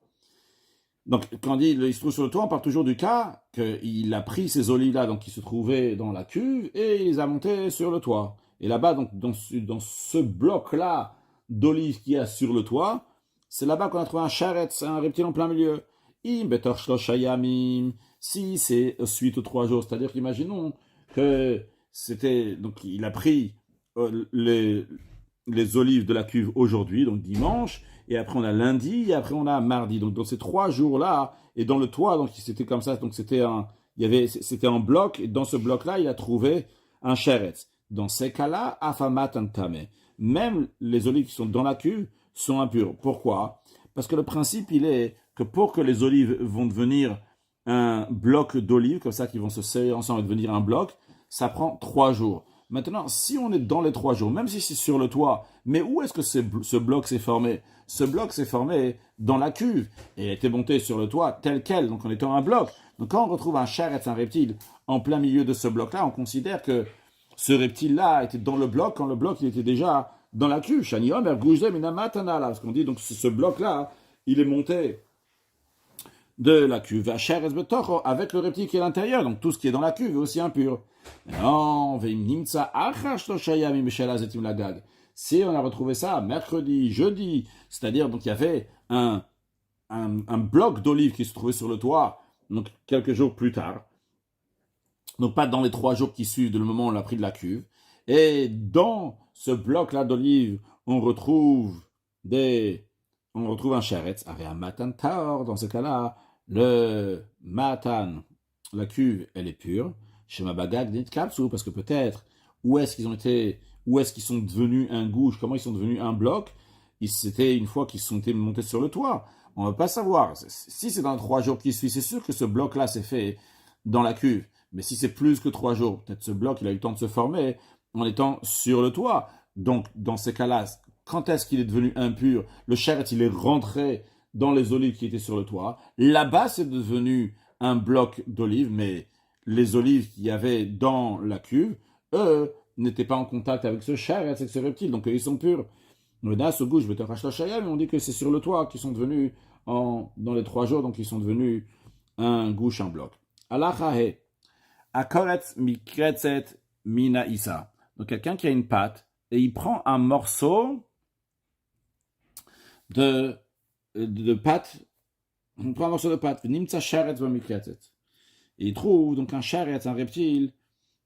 Donc, quand on dit il se trouve sur le toit, on parle toujours du cas qu'il a pris ces olives-là, donc qui se trouvaient dans la cuve, et il les a montées sur le toit. Et là-bas, donc, dans ce bloc-là d'olives qu'il y a sur le toit, c'est là-bas qu'on a trouvé un charetz, un reptile en plein milieu. Im betor shloshayamim, si c'est suite aux 3 jours, c'est-à-dire qu'imaginons que c'était, donc il a pris les olives de la cuve aujourd'hui, donc dimanche, et après on a lundi, et après on a mardi. Donc dans ces 3 jours-là, et dans le toit, donc c'était comme ça, donc c'était un bloc, et dans ce bloc-là, il a trouvé un sheretz. Dans ces cas-là, afamat antame. Même les olives qui sont dans la cuve sont impures. Pourquoi? Parce que le principe, il est que pour que les olives vont devenir un bloc d'olives, comme ça, qui vont se serrer ensemble et devenir un bloc, ça prend 3 jours. Maintenant, si on est dans les 3 jours, même si c'est sur le toit, mais où est-ce que ce bloc s'est formé? Ce bloc s'est formé dans la cuve et a été monté sur le toit tel quel, donc en étant un bloc. Donc quand on retrouve un charetz, un reptile, en plein milieu de ce bloc-là, on considère que ce reptile-là était dans le bloc quand le bloc il était déjà dans la cuve. Parce qu'on dit donc ce bloc-là, il est monté de la cuve avec le reptile qui est à l'intérieur, donc tout ce qui est dans la cuve est aussi impur. Non, si on a retrouvé ça mercredi, jeudi, c'est-à-dire donc il y avait un bloc d'olives qui se trouvait sur le toit, donc quelques jours plus tard, donc pas dans les 3 jours qui suivent le moment où on l'a pris de la cuve, et dans ce bloc-là d'olives, on retrouve un sheretz, un matan taor, dans ce cas-là, le matan, la cuve, elle est pure, chez ma bagag dit kapsu, parce que peut-être, où est-ce qu'ils sont devenus un gouche, comment ils sont devenus un bloc, c'était une fois qu'ils sont été montés sur le toit. On ne va pas savoir. Si c'est dans 3 jours qui suivent, c'est sûr que ce bloc-là s'est fait dans la cuve. Mais si c'est plus que 3 jours, peut-être ce bloc, il a eu le temps de se former en étant sur le toit. Donc, dans ces cas-là, quand est-ce qu'il est devenu impur? Le charet, il est rentré dans les olives qui étaient sur le toit. Là-bas, c'est devenu un bloc d'olives, mais les olives qu'il y avait dans la cuve, eux, n'étaient pas en contact avec ce charet, avec ce reptile, donc ils sont purs. Mais on dit que c'est sur le toit qu'ils sont devenus, dans les 3 jours, donc ils sont devenus un gouche, un bloc. Alachahe, akoretz mikretzet mina isa. Donc quelqu'un qui a une pâte, et il prend un morceau de pâte, on prend un morceau de pâte, nimtza sheretz mikretzet. Et il trouve donc un sheretz, un reptile,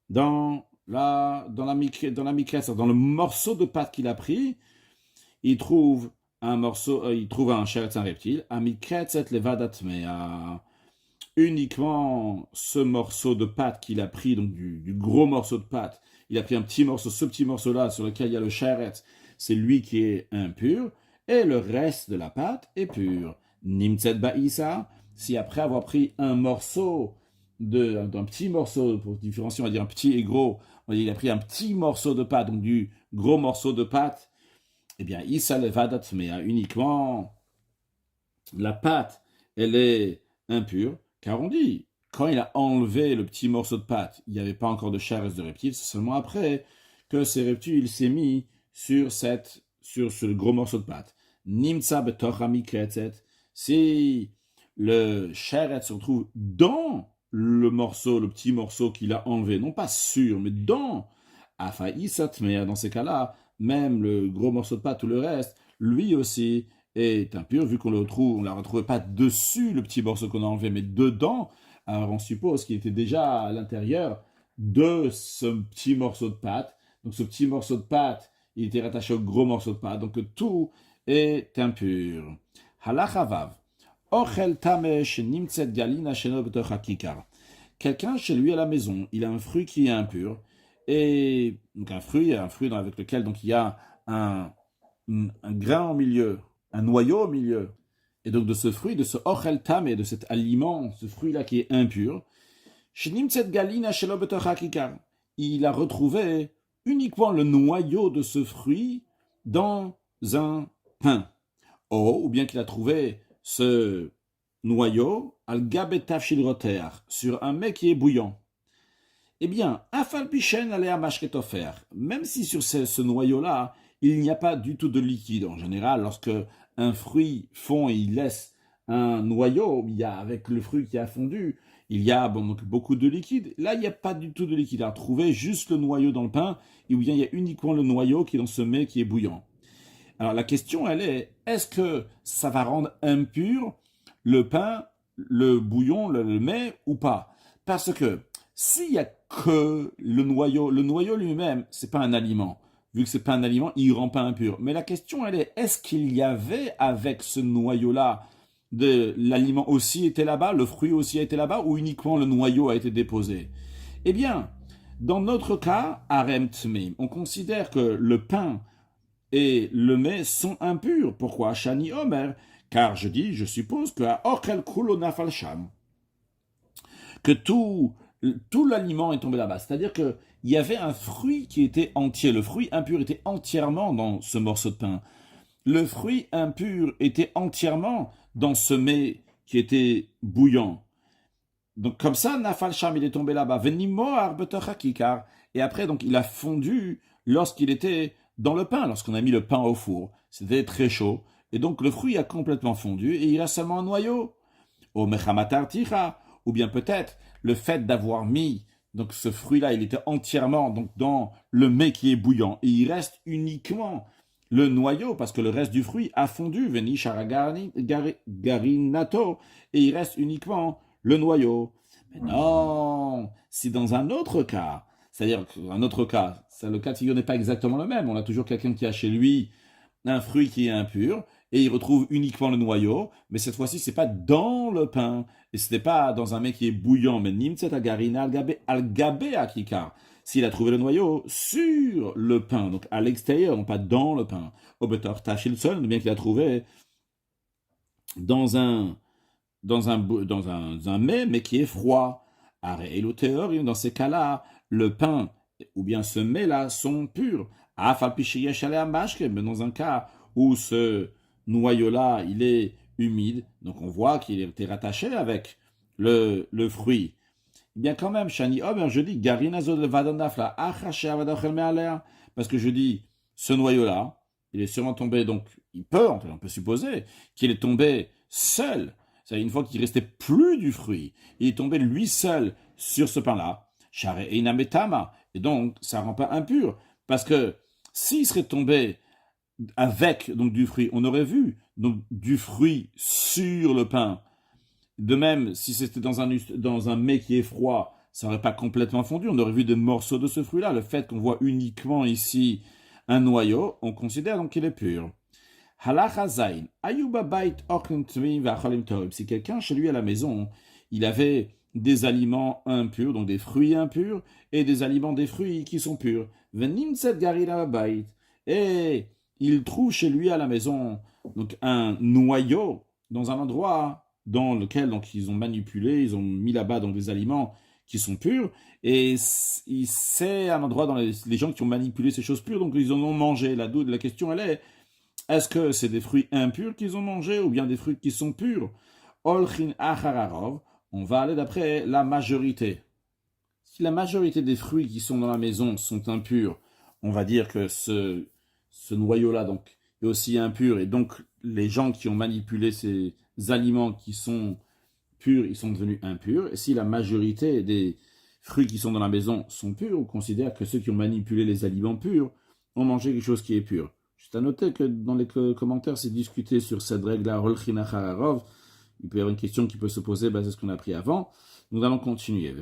dans la mikretzet, dans le morceau de pâte qu'il a pris, il trouve un sheretz, un reptile, a mikretzet levadat mea. uniquement ce morceau de pâte qu'il a pris, donc du gros morceau de pâte, il a pris un petit morceau, ce petit morceau-là sur lequel il y a le charetz, c'est lui qui est impur, et le reste de la pâte est pur. Nimtzet ba'isa, si après avoir pris un morceau, d'un petit morceau, pour différencier, on va dire un petit et gros, on va dire il a pris un petit morceau de pâte, donc du gros morceau de pâte, eh bien, isa levadat mea, uniquement la pâte, elle est impure, car on dit, quand il a enlevé le petit morceau de pâte, il n'y avait pas encore de chair de reptile, c'est seulement après que ces reptiles, il s'est mis sur ce gros morceau de pâte. Nimtsa betocha mikretzet, si le chair se retrouve dans le morceau, le petit morceau qu'il a enlevé, non pas sur, mais dans afaïsat, mais dans ces cas-là, même le gros morceau de pâte ou le reste, lui aussi est impur, vu qu'on ne l'a retrouvé pas dessus, le petit morceau qu'on a enlevé, mais dedans. Alors on suppose qu'il était déjà à l'intérieur de ce petit morceau de pâte. Donc ce petit morceau de pâte, il était rattaché au gros morceau de pâte. Donc tout est impur. Halachavav. Ochel tamesh nimtzet galina sheno b'toch hakikar. Quelqu'un chez lui à la maison, il a un fruit qui est impur. Et donc un fruit avec lequel donc, il y a un grain au milieu, un noyau au milieu. Et donc de ce fruit, de ce ochel tam et de cet aliment, ce fruit-là qui est impur, il a retrouvé uniquement le noyau de ce fruit dans un pain. Ou bien qu'il a trouvé ce noyau al gabetav shilroter, sur un mets qui est bouillant. Eh bien, afal pichen alea mashketofer, même si sur ce noyau-là, il n'y a pas du tout de liquide. En général, lorsque un fruit fond et il laisse un noyau, il y a, avec le fruit qui a fondu, il y a donc beaucoup de liquide. Là, il n'y a pas du tout de liquide. À trouver juste le noyau dans le pain, ou bien il y a uniquement le noyau qui est dans ce mets qui est bouillant. Alors la question, elle est-ce que ça va rendre impur le pain, le bouillon, le mets ou pas? Parce que s'il n'y a que le noyau lui-même, c'est pas un aliment. Vu que c'est pas un aliment, il rend pas impur. Mais la question, elle est-ce qu'il y avait avec ce noyau-là, l'aliment aussi était là-bas, le fruit aussi a été là-bas, ou uniquement le noyau a été déposé? Eh bien, dans notre cas, harem tmeim, on considère que le pain et le mets sont impurs. Pourquoi? Shani Omer, car je suppose que à Ochel Kulo Nafal Sham, que tout l'aliment est tombé là-bas. C'est-à-dire qu'il y avait un fruit qui était entier. Le fruit impur était entièrement dans ce morceau de pain. Le fruit impur était entièrement dans ce mets qui était bouillant. Donc comme ça, Nafal Sham, il est tombé là-bas. Venimoar betachakikar. Et après, donc, il a fondu lorsqu'il était dans le pain, lorsqu'on a mis le pain au four. C'était très chaud. Et donc, le fruit a complètement fondu et il a seulement un noyau. Au mechamatar ticha. Ou bien peut-être le fait d'avoir mis donc ce fruit-là, il était entièrement donc dans le mets qui est bouillant et il reste uniquement le noyau parce que le reste du fruit a fondu, veni garinato, et il reste uniquement le noyau. Mais non, si dans un autre cas, c'est-à-dire un autre cas, le cas de figure n'est pas exactement le même. On a toujours quelqu'un qui a chez lui un fruit qui est impur et il retrouve uniquement le noyau, mais cette fois-ci, c'est pas dans le pain, et ce n'est pas dans un mets qui est bouillant, mais nimtzet agarina al gabe akikar. S'il a trouvé le noyau sur le pain, donc à l'extérieur, non pas dans le pain, au betor tachil sol, bien qu'il a trouvé dans un mets, mais qui est froid. Dans ces cas-là, le pain ou bien ce mets-là sont purs. Mais dans un cas où ce noyau-là, il est humide, donc on voit qu'il était rattaché avec le fruit. Eh bien quand même, Shani Omer, je dis, parce que je dis, ce noyau-là, il est sûrement tombé, donc on peut supposer qu'il est tombé seul. C'est une fois qu'il restait plus du fruit, il est tombé lui seul sur ce pain-là. Et donc, ça ne rend pas impur. Parce que s'il serait tombé avec donc du fruit, on aurait vu donc du fruit sur le pain. De même, si c'était dans un mets qui est froid, ça n'aurait pas complètement fondu. On aurait vu des morceaux de ce fruit-là. Le fait qu'on voit uniquement ici un noyau, on considère donc qu'il est pur. Halacha zayin, ayuba bait ochlim tvim v'acholim torib. Si quelqu'un chez lui à la maison, il avait des aliments impurs, donc des fruits impurs, et des aliments des fruits qui sont purs. Et il trouve chez lui à la maison donc un noyau dans un endroit dans lequel donc ils ont manipulé, ils ont mis là-bas donc des aliments qui sont purs, et c'est un endroit dans les gens qui ont manipulé ces choses pures, donc ils en ont mangé. La question elle est-ce que c'est des fruits impurs qu'ils ont mangés ou bien des fruits qui sont purs? Olchin achararov, on va aller d'après la majorité. Si la majorité des fruits qui sont dans la maison sont impurs, on va dire que ce noyau-là donc est aussi impur, et donc les gens qui ont manipulé ces aliments qui sont purs, ils sont devenus impurs. Et si la majorité des fruits qui sont dans la maison sont purs, on considère que ceux qui ont manipulé les aliments purs ont mangé quelque chose qui est pur. Juste à noter que dans les commentaires, c'est discuté sur cette règle-là, Holchin achararov. Il peut y avoir une question qui peut se poser, c'est ce qu'on a appris avant. Nous allons continuer.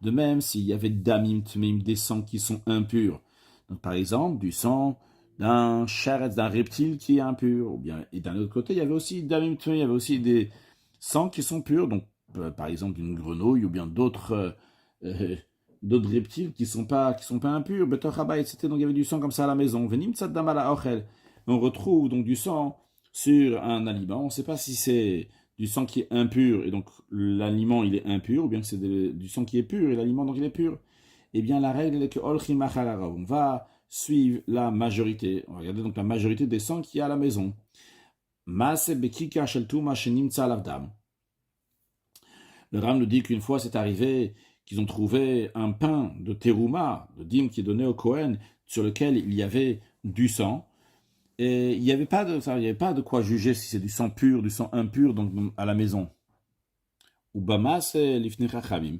De même, s'il y avait damim tmeim, des sangs qui sont impurs. Donc, par exemple, du sang d'un charetz, d'un reptile qui est impur. Ou bien, et d'un autre côté, il y avait aussi damim tmeim, il y avait aussi des sangs qui sont purs. Donc, par exemple, d'une grenouille ou bien d'autres reptiles qui sont pas impurs. Etc. Donc, il y avait du sang comme ça à la maison. On retrouve donc du sang sur un aliment. On ne sait pas si c'est du sang qui est impur et donc l'aliment il est impur, ou bien que c'est du sang qui est pur et l'aliment donc il est pur. Eh bien la règle est que on va suivre la majorité. On va regarder donc la majorité des sangs qu'il y a à la maison. Le Ram nous dit qu'une fois c'est arrivé qu'ils ont trouvé un pain de terouma, de dîme qui est donné au Kohen, sur lequel il y avait du sang. Et il n'y avait pas de quoi juger si c'est du sang pur, du sang impur donc à la maison. Ubama c'est l'ifnei chachamim.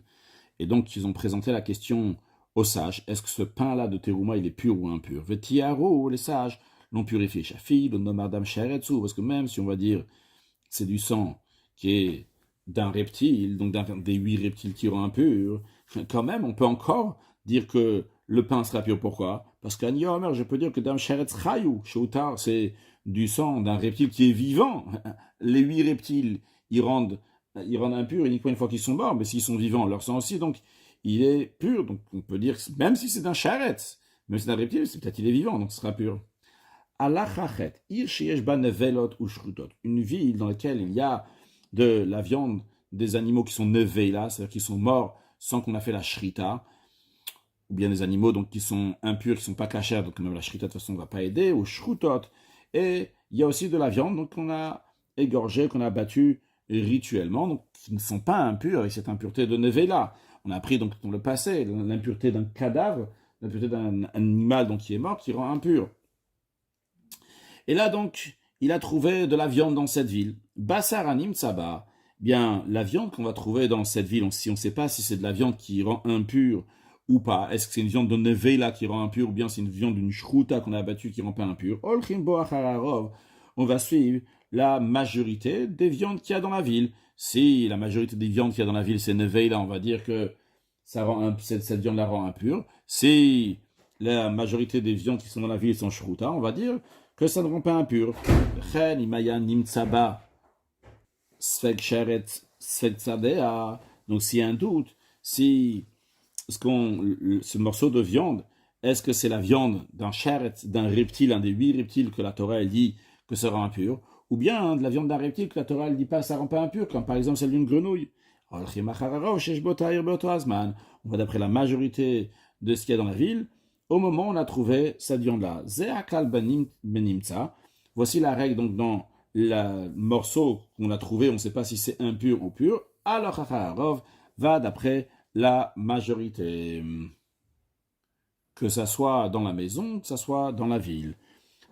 Et donc ils ont présenté la question aux sages, est-ce que ce pain-là de terouma il est pur ou impur? Vetiaro, les sages l'ont purifié. Shafi, le nomardam sheretsu, parce que même si on va dire c'est du sang qui est d'un reptile, donc des 8 reptiles qui rendent impurs, quand même on peut encore dire que le pain sera pur. Pourquoi? Parce qu'à Yomer, je peux dire que Dam Sheretz Chayou, Shoutar, c'est du sang d'un reptile qui est vivant. Les 8 reptiles, ils rendent impurs uniquement une fois qu'ils sont morts, mais s'ils sont vivants, leur sang aussi, donc il est pur. Donc on peut dire, même si c'est d'un Sheretz, même si c'est un reptile, c'est peut-être il est vivant, donc ce sera pur. Alachachet, Ir Sheyesh Ba Nevelot ou Shrutot, une ville dans laquelle il y a de la viande des animaux qui sont neveila, c'est-à-dire qui sont morts sans qu'on a fait la shrita, ou bien des animaux donc qui sont impurs, qui ne sont pas cachers, donc même la shrita de toute façon ne va pas aider, ou shrutot. Et il y a aussi de la viande donc qu'on a égorgée, qu'on a battue rituellement, donc qui ne sont pas impurs avec cette impureté de neveila. On a appris donc dans le passé l'impureté d'un cadavre, l'impureté d'un animal donc qui est mort, qui rend impur. Et là donc, il a trouvé de la viande dans cette ville. Basar anim tsaba. Bien, la viande qu'on va trouver dans cette ville, si on ne sait pas si c'est de la viande qui rend impure ou pas, est-ce que c'est une viande de neveila qui rend impure, ou bien c'est une viande d'une shruta qu'on a abattue qui rend pas impure, on va suivre la majorité des viandes qu'il y a dans la ville. Si la majorité des viandes qu'il y a dans la ville c'est neveila, on va dire que cette viande la rend impure. Si la majorité des viandes qui sont dans la ville sont shruta, on va dire que ça ne rend pas impur. Donc s'il y a un doute, si ce morceau de viande, est-ce que c'est la viande d'un sheret, d'un reptile, un des 8 reptiles que la Torah elle dit que ça rend impur, ou bien de la viande d'un reptile que la Torah elle dit pas ça rend pas impur, comme par exemple celle d'une grenouille. On va d'après la majorité de ce qu'il y a dans la ville, au moment où on a trouvé cette viande-là. Voici la règle donc dans le morceau qu'on a trouvé, on ne sait pas si c'est impur ou pur. Alors Chacharov va d'après la majorité, que ça soit dans la maison, que ça soit dans la ville.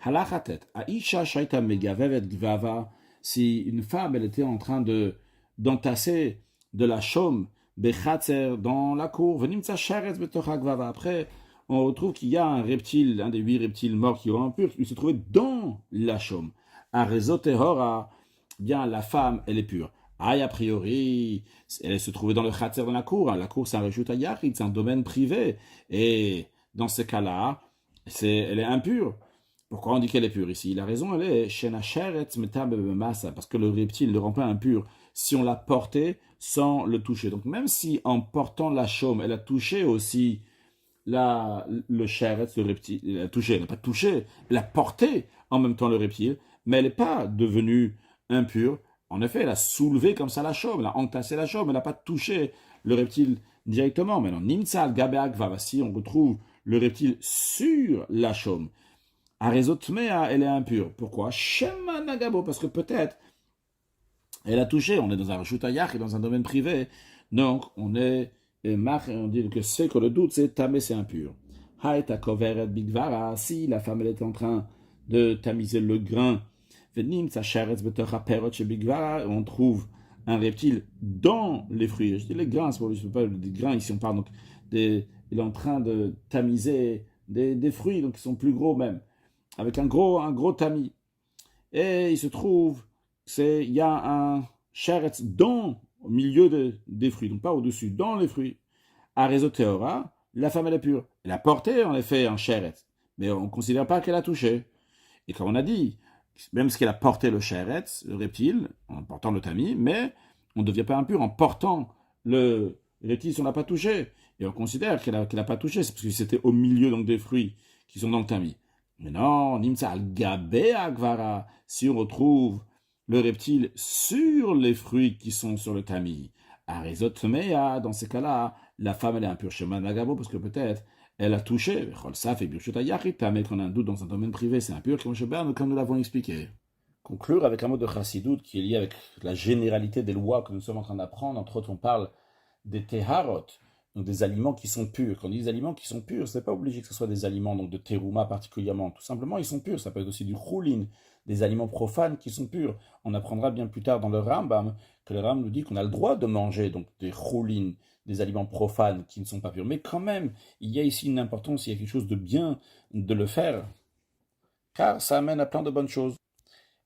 Halachatet, Aisha shaita megavevet gvava, si une femme elle était en train d'entasser de la chaume bechatzer dans la cour, venimtsa sharetz betocha gvava. Après, on retrouve qu'il y a un reptile, un des 8 reptiles morts qui rend impur, il se trouvait dans la chaume. Un réseau tehora, bien la femme elle est pure. A priori, elle se trouvait dans le khatser dans la cour. La cour, c'est un reshut hayachid, c'est un domaine privé. Et dans ce cas-là, elle est impure. Pourquoi on dit qu'elle est pure ici? La raison, elle est shena sheretz metab bemasa, parce que le reptile ne rend pas impur si on l'a porté sans le toucher. Donc même si en portant la chaume, elle a touché aussi le sheretz, le reptile, elle n'a pas touché, elle a porté en même temps le reptile, mais elle n'est pas devenue impure. En effet, elle a soulevé comme ça la chaume, elle a entassé la chaume, elle n'a pas touché le reptile directement. Maintenant, nimtsa al gabe agvava, si on retrouve le reptile sur la chaume, arezotmea, elle est impure. Pourquoi? Shema nagabo, parce que peut-être elle a touché, on est dans un rachutayach et dans un domaine privé, donc on est on dit que c'est que le doute, c'est tamé, c'est impur. Haïta koveret bigvara, si la femme elle est en train de tamiser le grain, venim tsacheretz betocha perot chez bigvara, on trouve un reptile dans les fruits. Je dis les grains, c'est pas des grains ici on parle, donc il est en train de tamiser des fruits, donc ils sont plus gros même, avec un gros tamis. Et il se trouve, il y a un sheretz au milieu des fruits, donc pas au-dessus, dans les fruits. À Théora, la femme elle est pure. Elle a porté en effet un sheretz, mais on ne considère pas qu'elle a touché. Et comme on a dit, même si elle a porté le sheretz, le reptile, en portant le tamis, mais on ne devient pas impur en portant le reptile si on n'a pas touché. Et on considère qu'elle n'a pas touché, c'est parce que c'était au milieu donc, des fruits qui sont dans le tamis. Mais non, nimtsa al gabe agvara, si on retrouve le reptile sur les fruits qui sont sur le tamis, arizotmea, dans ces cas-là, la femme elle est impure chez Managabo, parce que peut-être elle a touché, mais qu'on a un doute dans un domaine privé, c'est impur, comme nous l'avons expliqué. Conclure avec un mot de Chassidut qui est lié avec la généralité des lois que nous sommes en train d'apprendre. Entre autres, on parle des teharot, donc des aliments qui sont purs. Quand on dit des aliments qui sont purs, ce n'est pas obligé que ce soit des aliments donc de terouma particulièrement. Tout simplement, ils sont purs. Ça peut être aussi du choulin, des aliments profanes qui sont purs. On apprendra bien plus tard dans le Rambam que le Rambam nous dit qu'on a le droit de manger donc des choulin, des aliments profanes qui ne sont pas purs. Mais quand même, il y a ici une importance, il y a quelque chose de bien de le faire, car ça amène à plein de bonnes choses.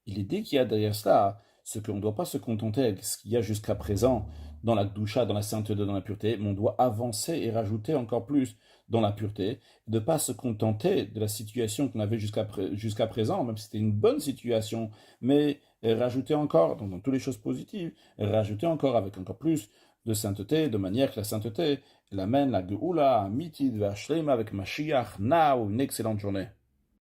L'idée qu'il y a derrière cela, c'est qu'on ne doit pas se contenter avec ce qu'il y a jusqu'à présent dans la Gdusha, dans la sainteté, dans la pureté, mais on doit avancer et rajouter encore plus dans la pureté, de ne pas se contenter de la situation qu'on avait jusqu'à présent, même si c'était une bonne situation, mais rajouter encore, donc dans toutes les choses positives, rajouter encore avec encore plus de sainteté, de manière que la sainteté, elle amène la Geoula, Mitid, Vashlema avec Mashiach, now, une excellente journée.